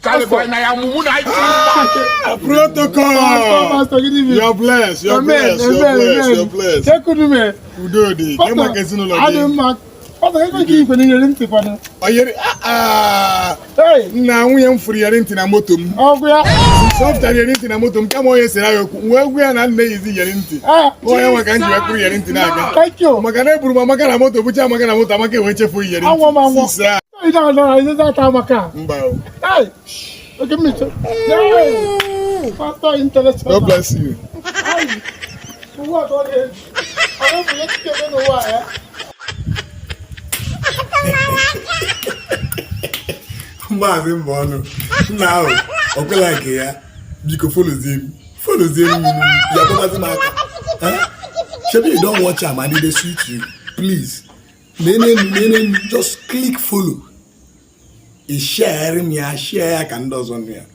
Protocol. You're blessed. You're blessed. You're blessed. Take good me. Udodi. Come on, get in What the heck you going to do? Hey, now we am free rent in a motum. Oh, we are. Sometime you're in a motum. Come on, yes, well, we are not lazy. You're in it. Oh, I can't you agree in Tinaga. Thank you. Magana, Magana, moto, which I'm going to make a witch for you. I want my sister. I don't know. Is that time I can? Hey, look at me. Pastor, interest. God bless you. What are you? I don't know why. Mazin Bono. Now, okay, like here, you can follow them. Follow them. You don't watch them and they suit you. Please. Just click follow. Share me, share can does on here.